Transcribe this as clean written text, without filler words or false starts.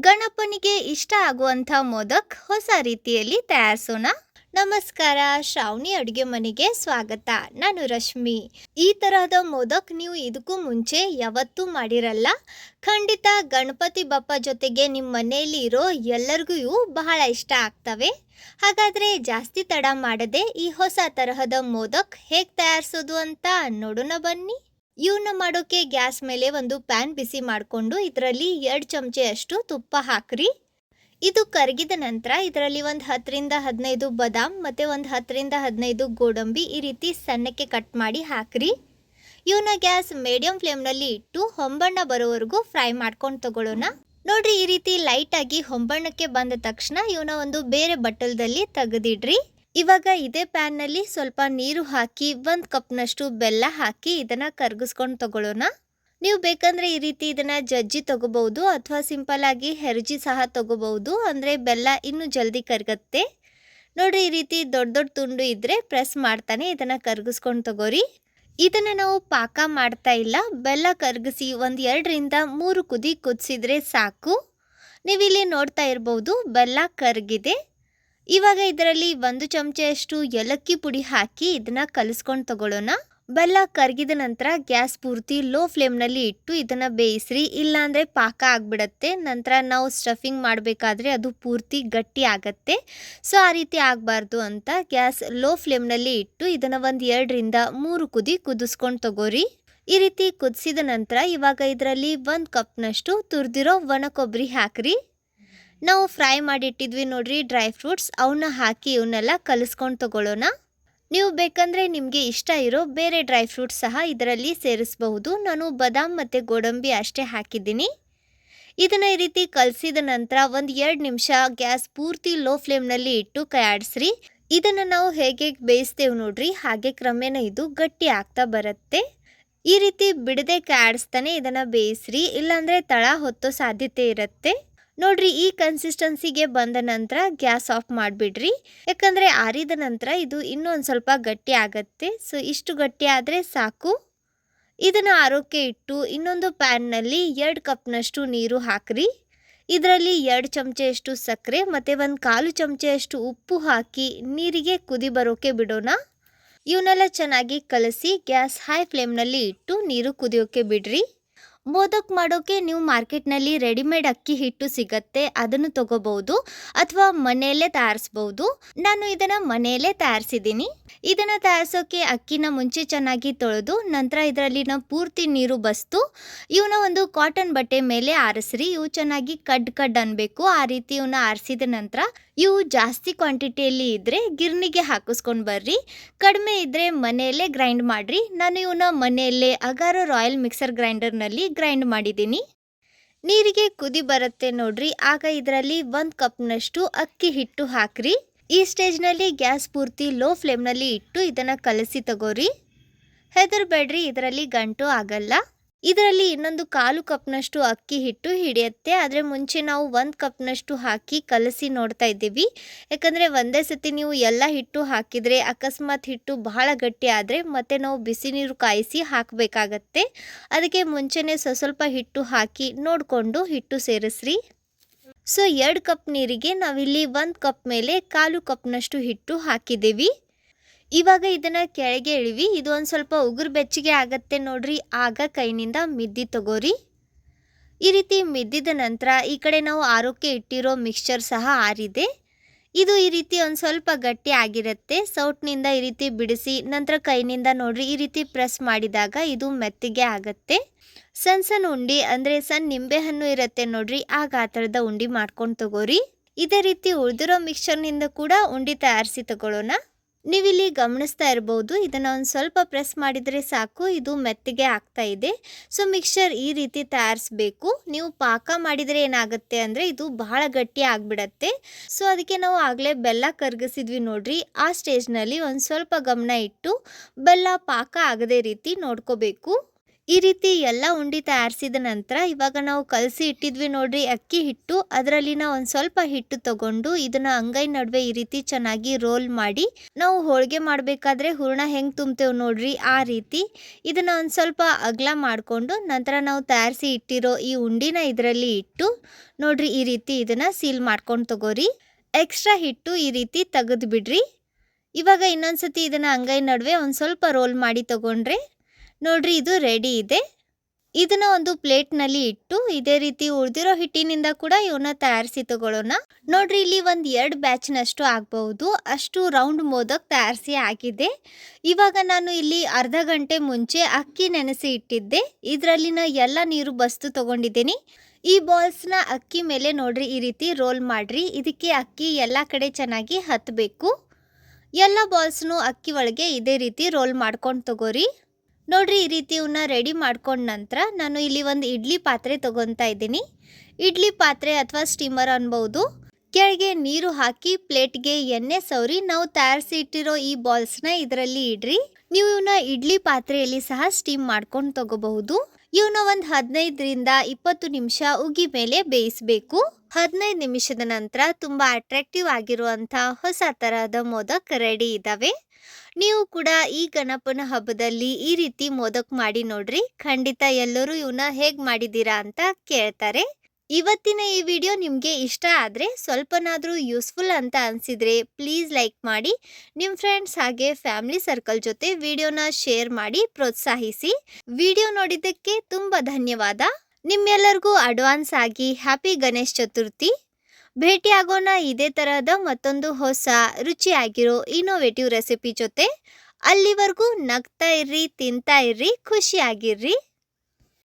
ಗಣಪನಿಗೆ ಇಷ್ಟ ಆಗುವಂಥ ಮೋದಕ್ ಹೊಸ ರೀತಿಯಲ್ಲಿ ತಯಾರಿಸೋಣ. ನಮಸ್ಕಾರ, ಶ್ರಾವಣಿ ಅಡುಗೆ ಮನೆಗೆ ಸ್ವಾಗತ. ನಾನು ರಶ್ಮಿ. ಈ ತರಹದ ಮೋದಕ್ ನೀವು ಇದಕ್ಕೂ ಮುಂಚೆ ಯಾವತ್ತೂ ಮಾಡಿರಲ್ಲ. ಖಂಡಿತ ಗಣಪತಿ ಬಪ್ಪ ಜೊತೆಗೆ ನಿಮ್ಮ ಮನೆಯಲ್ಲಿ ಇರೋ ಎಲ್ಲರಿಗೂ ಇವು ಬಹಳ ಇಷ್ಟ ಆಗ್ತವೆ. ಹಾಗಾದರೆ ಜಾಸ್ತಿ ತಡ ಮಾಡದೆ ಈ ಹೊಸ ತರಹದ ಮೋದಕ್ ಹೇಗೆ ತಯಾರಿಸೋದು ಅಂತ ನೋಡೋಣ ಬನ್ನಿ. ಇವನ್ನ ಮಾಡೋಕೆ ಗ್ಯಾಸ್ ಮೇಲೆ ಒಂದು ಪ್ಯಾನ್ ಬಿಸಿ ಮಾಡಿಕೊಂಡು ಇದರಲ್ಲಿ 2 ಚಮಚೆಯಷ್ಟು ತುಪ್ಪ ಹಾಕ್ರಿ. ಇದು ಕರಗಿದ ನಂತರ ಇದರಲ್ಲಿ ಒಂದು 10ರಿಂದ 15 ಬಾದಾಮ್ ಮತ್ತು ಒಂದು 10ರಿಂದ 15 ಗೋಡಂಬಿ ಈ ರೀತಿ ಸಣ್ಣಕ್ಕೆ ಕಟ್ ಮಾಡಿ ಹಾಕ್ರಿ. ಇವನ್ನ ಗ್ಯಾಸ್ ಮೀಡಿಯಂ ಫ್ಲೇಮ್ನಲ್ಲಿ ಇಟ್ಟು ಹೊಂಬಣ್ಣ ಬರೋವರೆಗೂ ಫ್ರೈ ಮಾಡ್ಕೊಂಡು ತಗೊಳ್ಳೋಣ. ನೋಡ್ರಿ, ಈ ರೀತಿ ಲೈಟಾಗಿ ಹೊಂಬಣ್ಣಕ್ಕೆ ಬಂದ ತಕ್ಷಣ ಇವನ್ನ ಒಂದು ಬೇರೆ ಬಟ್ಟಲದಲ್ಲಿ ತೆಗೆದಿಡ್ರಿ. ಇವಾಗ ಇದೇ ಪ್ಯಾನ್ನಲ್ಲಿ ಸ್ವಲ್ಪ ನೀರು ಹಾಕಿ 1 ಕಪ್ನಷ್ಟು ಬೆಲ್ಲ ಹಾಕಿ ಇದನ್ನು ಕರಗಿಸ್ಕೊಂಡು ತಗೊಳ್ಳೋಣ. ನೀವು ಬೇಕಂದರೆ ಈ ರೀತಿ ಇದನ್ನು ಜಜ್ಜಿ ತಗೋಬಹುದು ಅಥವಾ ಸಿಂಪಲ್ ಆಗಿ ಹೆರ್ಜಿ ಸಹ ತಗೋಬಹುದು. ಅಂದರೆ ಬೆಲ್ಲ ಇನ್ನೂ ಜಲ್ದಿ ಕರಗತ್ತೆ. ನೋಡ್ರಿ, ಈ ರೀತಿ ದೊಡ್ಡ ದೊಡ್ಡ ತುಂಡು ಇದ್ದರೆ ಪ್ರೆಸ್ ಮಾಡ್ತಾನೆ ಇದನ್ನು ಕರಗಿಸ್ಕೊಂಡು ತಗೋರಿ. ಇದನ್ನು ನಾವು ಪಾಕ ಮಾಡ್ತಾ ಇಲ್ಲ, ಬೆಲ್ಲ ಕರಗಿಸಿ ಒಂದು 2ರಿಂದ 3 ಕುದಿ ಕುದಿಸಿದ್ರೆ ಸಾಕು. ನೀವಿಲ್ಲಿ ನೋಡ್ತಾ ಇರ್ಬೋದು ಬೆಲ್ಲ ಕರಗಿದೆ. ಇವಾಗ ಇದರಲ್ಲಿ 1 ಚಮಚೆಯಷ್ಟು ಏಲಕ್ಕಿ ಪುಡಿ ಹಾಕಿ ಇದನ್ನ ಕಲಿಸ್ಕೊಂಡು ತಗೊಳ್ಳೋಣ. ಬೆಲ್ಲ ಕರಗಿದ ನಂತರ ಗ್ಯಾಸ್ ಪೂರ್ತಿ ಲೋ ಫ್ಲೇಮ್ನಲ್ಲಿ ಇಟ್ಟು ಇದನ್ನು ಬೇಯಿಸ್ರಿ, ಇಲ್ಲಾಂದರೆ ಪಾಕ ಆಗಿಬಿಡತ್ತೆ. ನಂತರ ನಾವು ಸ್ಟಫಿಂಗ್ ಮಾಡಬೇಕಾದ್ರೆ ಅದು ಪೂರ್ತಿ ಗಟ್ಟಿ ಆಗತ್ತೆ. ಸೊ ಆ ರೀತಿ ಆಗಬಾರ್ದು ಅಂತ ಗ್ಯಾಸ್ ಲೋ ಫ್ಲೇಮ್ನಲ್ಲಿ ಇಟ್ಟು ಇದನ್ನು ಒಂದು 2ರಿಂದ 3 ಕುದಿ ಕುದಿಸ್ಕೊಂಡು ತಗೋರಿ. ಈ ರೀತಿ ಕುದಿಸಿದ ನಂತರ ಇವಾಗ ಇದರಲ್ಲಿ 1 ಕಪ್ನಷ್ಟು ತುರಿದಿರೋ ಒಣ ಕೊಬ್ಬರಿ ಹಾಕ್ರಿ. ನಾವು ಫ್ರೈ ಮಾಡಿಟ್ಟಿದ್ವಿ ನೋಡ್ರಿ ಡ್ರೈ ಫ್ರೂಟ್ಸ್, ಅವನ್ನ ಹಾಕಿ ಇವನ್ನೆಲ್ಲ ಕಲಿಸ್ಕೊಂಡು ತಗೊಳ್ಳೋಣ. ನೀವು ಬೇಕಂದರೆ ನಿಮಗೆ ಇಷ್ಟ ಇರೋ ಬೇರೆ ಡ್ರೈ ಫ್ರೂಟ್ಸ್ ಸಹ ಇದರಲ್ಲಿ ಸೇರಿಸಬಹುದು. ನಾನು ಬಾದಾಮ್ ಮತ್ತು ಗೋಡಂಬಿ ಅಷ್ಟೇ ಹಾಕಿದ್ದೀನಿ. ಇದನ್ನು ಈ ರೀತಿ ಕಲಸಿದ ನಂತರ ಒಂದು 2 ನಿಮಿಷ ಗ್ಯಾಸ್ ಪೂರ್ತಿ ಲೋ ಫ್ಲೇಮ್ನಲ್ಲಿ ಇಟ್ಟು ಕೈಯಾಡಿಸ್ರಿ. ಇದನ್ನು ನಾವು ಹೇಗೆ ಬೇಯಿಸ್ತೇವೆ ನೋಡ್ರಿ ಹಾಗೆ ಕ್ರಮೇಣ ಇದು ಗಟ್ಟಿ ಆಗ್ತಾ ಬರುತ್ತೆ. ಈ ರೀತಿ ಬಿಡದೆ ಕೈಯಾಡಿಸ್ತಾನೆ ಇದನ್ನು ಬೇಯಿಸ್ರಿ, ಇಲ್ಲಾಂದರೆ ತಳ ಹೊತ್ತೋ ಸಾಧ್ಯತೆ ಇರುತ್ತೆ. ನೋಡ್ರಿ, ಈ ಕನ್ಸಿಸ್ಟೆನ್ಸಿಗೆ ಬಂದ ನಂತರ ಗ್ಯಾಸ್ ಆಫ್ ಮಾಡಿಬಿಡ್ರಿ. ಯಾಕಂದರೆ ಆರಿದ ನಂತರ ಇದು ಇನ್ನೂ ಒಂದು ಸ್ವಲ್ಪ ಗಟ್ಟಿ ಆಗತ್ತೆ. ಸೊ ಇಷ್ಟು ಗಟ್ಟಿ ಆದರೆ ಸಾಕು. ಇದನ್ನು ಆರೋಕ್ಕೆ ಇಟ್ಟು ಇನ್ನೊಂದು ಪ್ಯಾನ್ನಲ್ಲಿ 2 ಕಪ್ನಷ್ಟು ನೀರು ಹಾಕ್ರಿ. ಇದರಲ್ಲಿ 2 ಚಮಚೆಯಷ್ಟು ಸಕ್ಕರೆ ಮತ್ತು 1/4 ಚಮಚೆಯಷ್ಟು ಉಪ್ಪು ಹಾಕಿ ನೀರಿಗೆ ಕುದಿ ಬರೋಕ್ಕೆ ಬಿಡೋಣ. ಇವನ್ನೆಲ್ಲ ಚೆನ್ನಾಗಿ ಕಲಸಿ ಗ್ಯಾಸ್ ಹೈ ಫ್ಲೇಮ್ನಲ್ಲಿ ಇಟ್ಟು ನೀರು ಕುದಿಯೋಕ್ಕೆ ಬಿಡ್ರಿ. ಮೋದಕ್ ಮಾಡೋಕೆ ನೀವು ಮಾರ್ಕೆಟ್ನಲ್ಲಿ ರೆಡಿಮೇಡ್ ಅಕ್ಕಿ ಹಿಟ್ಟು ಸಿಗತ್ತೆ, ಅದನ್ನು ತಗೋಬಹುದು ಅಥವಾ ಮನೆಯಲ್ಲೇ ತಯಾರಿಸ್ಬೋದು. ನಾನು ಇದನ್ನು ಮನೆಯಲ್ಲೇ ತಯಾರಿಸಿದ್ದೀನಿ. ಇದನ್ನು ತಯಾರಿಸೋಕೆ ಅಕ್ಕಿನ ಮುಂಚೆ ಚೆನ್ನಾಗಿ ತೊಳೆದು ನಂತರ ಇದರಲ್ಲಿನ ಪೂರ್ತಿ ನೀರು ಬಸ್ತು ಇವನ್ನ ಒಂದು ಕಾಟನ್ ಬಟ್ಟೆ ಮೇಲೆ ಆರಿಸ್ರಿ. ಇವು ಚೆನ್ನಾಗಿ ಕಡ್ ಅನ್ಬೇಕು. ಆ ರೀತಿ ಇವನ್ನ ಆರಿಸಿದ ನಂತರ ಇವು ಜಾಸ್ತಿ ಕ್ವಾಂಟಿಟಿಯಲ್ಲಿ ಇದ್ದರೆ ಗಿರ್ನಿಗೆ ಹಾಕಿಸ್ಕೊಂಡು ಬರ್ರಿ, ಕಡಿಮೆ ಇದ್ದರೆ ಮನೆಯಲ್ಲೇ ಗ್ರೈಂಡ್ ಮಾಡಿರಿ. ನಾನು ಇವನ್ನ ಮನೆಯಲ್ಲೇ ಅಗಾರೋ ರಾಯಲ್ ಮಿಕ್ಸರ್ ಗ್ರೈಂಡರ್ನಲ್ಲಿ ಗ್ರೈಂಡ್ ಮಾಡಿದ್ದೀನಿ. ನೀರಿಗೆ ಕುದಿ ಬರುತ್ತೆ ನೋಡ್ರಿ, ಆಗ ಇದರಲ್ಲಿ 1 ಕಪ್ನಷ್ಟು ಅಕ್ಕಿ ಹಿಟ್ಟು ಹಾಕ್ರಿ. ಈ ಸ್ಟೇಜ್ನಲ್ಲಿ ಗ್ಯಾಸ್ ಪೂರ್ತಿ ಲೋ ಫ್ಲೇಮ್ನಲ್ಲಿ ಇಟ್ಟು ಇದನ್ನು ಕಲಸಿ ತಗೋರಿ. ಹೆದರಬೇಡ್ರಿ, ಇದರಲ್ಲಿ ಗಂಟು ಆಗಲ್ಲ. ಇದರಲ್ಲಿ ಇನ್ನೊಂದು 1/4 ಕಪ್ನಷ್ಟು ಅಕ್ಕಿ ಹಿಟ್ಟು ಹಿಡಿಯುತ್ತೆ. ಆದರೆ ಮುಂಚೆ ನಾವು 1 ಕಪ್ನಷ್ಟು ಹಾಕಿ ಕಲಸಿ ನೋಡ್ತಾ ಇದ್ದೀವಿ. ಯಾಕಂದರೆ ಒಂದೇ ಸತಿ ನೀವು ಎಲ್ಲ ಹಿಟ್ಟು ಹಾಕಿದರೆ ಅಕಸ್ಮಾತ್ ಹಿಟ್ಟು ಬಹಳ ಗಟ್ಟಿ ಆದರೆ ಮತ್ತೆ ನಾವು ಬಿಸಿ ನೀರು ಕಾಯಿಸಿ ಹಾಕಬೇಕಾಗತ್ತೆ. ಅದಕ್ಕೆ ಮುಂಚೆನೇ ಸ್ವಲ್ಪ ಹಿಟ್ಟು ಹಾಕಿ ನೋಡಿಕೊಂಡು ಹಿಟ್ಟು ಸೇರಿಸ್ರಿ. ಸೊ 2 ಕಪ್ ನೀರಿಗೆ ನಾವಿಲ್ಲಿ 1 ಕಪ್ ಮೇಲೆ 1/4 ಕಪ್ನಷ್ಟು ಹಿಟ್ಟು ಹಾಕಿದ್ದೀವಿ. ಇವಾಗ ಇದನ್ನು ಕೆಳಗೆ ಇಳಿವಿ. ಇದು ಒಂದು ಸ್ವಲ್ಪ ಉಗುರು ಬೆಚ್ಚಗೆ ಆಗತ್ತೆ ನೋಡ್ರಿ, ಆಗ ಕೈನಿಂದ ಮಿದ್ದಿ ತಗೋರಿ. ಈ ರೀತಿ ಮಿದ್ದಿದ ನಂತರ ಈ ಕಡೆ ನಾವು ಆರೋಕ್ಕೆ ಇಟ್ಟಿರೋ ಮಿಕ್ಸ್ಚರ್ ಸಹ ಆರಿದೆ. ಇದು ಈ ರೀತಿ ಒಂದು ಸ್ವಲ್ಪ ಗಟ್ಟಿ ಆಗಿರುತ್ತೆ. ಸೌಟ್ನಿಂದ ಈ ರೀತಿ ಬಿಡಿಸಿ ನಂತರ ಕೈನಿಂದ ನೋಡ್ರಿ ಈ ರೀತಿ ಪ್ರೆಸ್ ಮಾಡಿದಾಗ ಇದು ಮೆತ್ತಗೆ ಆಗತ್ತೆ. ಸಣ್ಣ ಉಂಡಿ ಅಂದರೆ ಸಣ್ಣ ನಿಂಬೆಹಣ್ಣು ಇರುತ್ತೆ ನೋಡ್ರಿ, ಆ ಗಾತ್ರದ ಉಂಡಿ ಮಾಡ್ಕೊಂಡು ತಗೋರಿ. ಇದೇ ರೀತಿ ಉಳಿದಿರೋ ಮಿಕ್ಸ್ಚರ್ನಿಂದ ಕೂಡ ಉಂಡಿ ತಯಾರಿಸಿ ತಗೊಳ್ಳೋಣ. ನೀವಿಲ್ಲಿ ಗಮನಿಸ್ತಾ ಇರ್ಬೋದು, ಇದನ್ನು ಒಂದು ಸ್ವಲ್ಪ ಪ್ರೆಸ್ ಮಾಡಿದರೆ ಸಾಕು, ಇದು ಮೆತ್ತಗೆ ಆಗ್ತಾ ಇದೆ. ಸೊ ಮಿಕ್ಸ್ಚರ್ ಈ ರೀತಿ ತಯಾರಿಸಬೇಕು. ನೀವು ಪಾಕ ಮಾಡಿದರೆ ಏನಾಗುತ್ತೆ ಅಂದರೆ ಇದು ಬಹಳ ಗಟ್ಟಿ ಆಗಿಬಿಡತ್ತೆ. ಸೊ ಅದಕ್ಕೆ ನಾವು ಆಗಲೇ ಬೆಲ್ಲ ಕರಗಿಸಿದ್ವಿ ನೋಡ್ರಿ, ಆ ಸ್ಟೇಜ್ನಲ್ಲಿ ಒಂದು ಸ್ವಲ್ಪ ಗಮನ ಇಟ್ಟು ಬೆಲ್ಲ ಪಾಕ ಆಗದೇ ರೀತಿ ನೋಡ್ಕೋಬೇಕು. ಈ ರೀತಿ ಎಲ್ಲ ಉಂಡೆ ತಯಾರಿಸಿದ ನಂತರ ಇವಾಗ ನಾವು ಕಲಸಿ ಇಟ್ಟಿದ್ವಿ ನೋಡ್ರಿ ಅಕ್ಕಿ ಹಿಟ್ಟು, ಅದರಲ್ಲಿನ ಒಂದು ಸ್ವಲ್ಪ ಹಿಟ್ಟು ತಗೊಂಡು ಇದನ್ನ ಅಂಗೈ ನಡುವೆ ಈ ರೀತಿ ಚೆನ್ನಾಗಿ ರೋಲ್ ಮಾಡಿ, ನಾವು ಹೋಳಿಗೆ ಮಾಡಬೇಕಾದ್ರೆ ಹೂರಣ ಹೆಂಗೆ ತುಂಬ್ತೇವೆ ನೋಡ್ರಿ ಆ ರೀತಿ ಇದನ್ನ ಒಂದು ಸ್ವಲ್ಪ ಅಗಲ ಮಾಡಿಕೊಂಡು ನಂತರ ನಾವು ತಯಾರಿಸಿ ಇಟ್ಟಿರೋ ಈ ಉಂಡಿನ ಇದರಲ್ಲಿ ಇಟ್ಟು ನೋಡ್ರಿ ಈ ರೀತಿ ಇದನ್ನ ಸೀಲ್ ಮಾಡ್ಕೊಂಡು ತಗೋರಿ. ಎಕ್ಸ್ಟ್ರಾ ಹಿಟ್ಟು ಈ ರೀತಿ ತೆಗೆದು ಬಿಡ್ರಿ. ಇವಾಗ ಇನ್ನೊಂದ್ಸತಿ ಇದನ್ನ ಅಂಗೈ ನಡುವೆ ಒಂದು ಸ್ವಲ್ಪ ರೋಲ್ ಮಾಡಿ ತಗೊಂಡ್ರೆ ನೋಡ್ರಿ ಇದು ರೆಡಿ ಇದೆ. ಇದನ್ನ ಒಂದು ಪ್ಲೇಟ್ನಲ್ಲಿ ಇಟ್ಟು ಇದೇ ರೀತಿ ಉಳಿದಿರೋ ಹಿಟ್ಟಿನಿಂದ ಕೂಡ ಇವನ್ನ ತಯಾರಿಸಿ ತಗೊಳ್ಳೋಣ. ನೋಡ್ರಿ ಇಲ್ಲಿ ಒಂದು 2 ಬ್ಯಾಚ್ನಷ್ಟು ಆಗಬಹುದು ಅಷ್ಟು ರೌಂಡ್ ಮೋದಕ್ ತಯಾರಿಸಿ ಆಗಿದೆ. ಇವಾಗ ನಾನು ಇಲ್ಲಿ ಅರ್ಧ ಗಂಟೆ ಮುಂಚೆ ಅಕ್ಕಿ ನೆನೆಸಿ ಇಟ್ಟಿದ್ದೆ, ಇದರಲ್ಲಿನ ಎಲ್ಲ ನೀರು ಬಸ್ತು ತಗೊಂಡಿದ್ದೀನಿ. ಈ ಬಾಲ್ಸ್ನ ಅಕ್ಕಿ ಮೇಲೆ ನೋಡ್ರಿ ಈ ರೀತಿ ರೋಲ್ ಮಾಡ್ರಿ, ಇದಕ್ಕೆ ಅಕ್ಕಿ ಎಲ್ಲ ಕಡೆ ಚೆನ್ನಾಗಿ ಹತ್ತಬೇಕು. ಎಲ್ಲ ಬಾಲ್ಸ್ನು ಅಕ್ಕಿ ಒಳಗೆ ಇದೇ ರೀತಿ ರೋಲ್ ಮಾಡ್ಕೊಂಡು ತಗೋರಿ. ನೋಡ್ರಿ ಈ ರೀತಿ ಇವನ್ನ ರೆಡಿ ಮಾಡ್ಕೊಂಡ ನಂತರ ನಾನು ಇಲ್ಲಿ ಒಂದು ಇಡ್ಲಿ ಪಾತ್ರೆ ತಗೊತಾ ಇದ್ದೀನಿ. ಇಡ್ಲಿ ಪಾತ್ರೆ ಅಥವಾ ಸ್ಟೀಮರ್ ಅನ್ಬಹುದು. ಕೆಳಗೆ ನೀರು ಹಾಕಿ ಪ್ಲೇಟ್ಗೆ ಎಣ್ಣೆ ಸವರಿ ನಾವು ತಯಾರಿಸಿ ಇಟ್ಟಿರೋ ಈ ಬಾಲ್ಸ್ನ ಇದರಲ್ಲಿ ಇಡ್ರಿ. ನೀವು ಇವನ್ನ ಇಡ್ಲಿ ಪಾತ್ರೆಯಲ್ಲಿ ಸಹ ಸ್ಟೀಮ್ ಮಾಡ್ಕೊಂಡು ತಗೋಬಹುದು. ಇವನ್ನ ಒಂದು 15ರಿಂದ 20 ನಿಮಿಷ ಉಗಿ ಮೇಲೆ ಬೇಯಿಸಬೇಕು. 15 ನಿಮಿಷದ ನಂತರ ತುಂಬಾ ಅಟ್ರಾಕ್ಟಿವ್ ಆಗಿರುವಂಥ ಹೊಸ ತರಹದ ಮೋದಕ್ ರೆಡಿ ಇದಾವೆ. ನೀವು ಕೂಡ ಈ ಗಣಪನ ಹಬ್ಬದಲ್ಲಿ ಈ ರೀತಿ ಮೋದಕ್ ಮಾಡಿ ನೋಡ್ರಿ, ಖಂಡಿತ ಎಲ್ಲರೂ ಇವನ್ನ ಹೇಗೆ ಮಾಡಿದ್ದೀರಾ ಅಂತ ಕೇಳ್ತಾರೆ. ಇವತ್ತಿನ ಈ ವಿಡಿಯೋ ನಿಮಗೆ ಇಷ್ಟ ಆದರೆ ಸ್ವಲ್ಪನಾದರೂ ಯೂಸ್ಫುಲ್ ಅಂತ ಅನಿಸಿದರೆ ಪ್ಲೀಸ್ ಲೈಕ್ ಮಾಡಿ, ನಿಮ್ಮ ಫ್ರೆಂಡ್ಸ್ ಹಾಗೆ ಫ್ಯಾಮಿಲಿ ಸರ್ಕಲ್ ಜೊತೆ ವಿಡಿಯೋನ ಶೇರ್ ಮಾಡಿ ಪ್ರೋತ್ಸಾಹಿಸಿ. ವಿಡಿಯೋ ನೋಡಿದ್ದಕ್ಕೆ ತುಂಬ ಧನ್ಯವಾದ. ನಿಮ್ಮೆಲ್ಲರಿಗೂ ಅಡ್ವಾನ್ಸ್ ಆಗಿ ಹ್ಯಾಪಿ ಗಣೇಶ್ ಚತುರ್ಥಿ. ಭೇಟಿಯಾಗೋಣ ಇದೇ ತರಹದ ಮತ್ತೊಂದು ಹೊಸ ರುಚಿಯಾಗಿರೋ ಇನೋವೇಟಿವ್ ರೆಸಿಪಿ ಜೊತೆ. ಅಲ್ಲಿವರೆಗೂ ನಗ್ತಾ ಇರ್ರಿ, ತಿಂತಾ ಇರ್ರಿ, ಖುಷಿಯಾಗಿರ್ರಿ.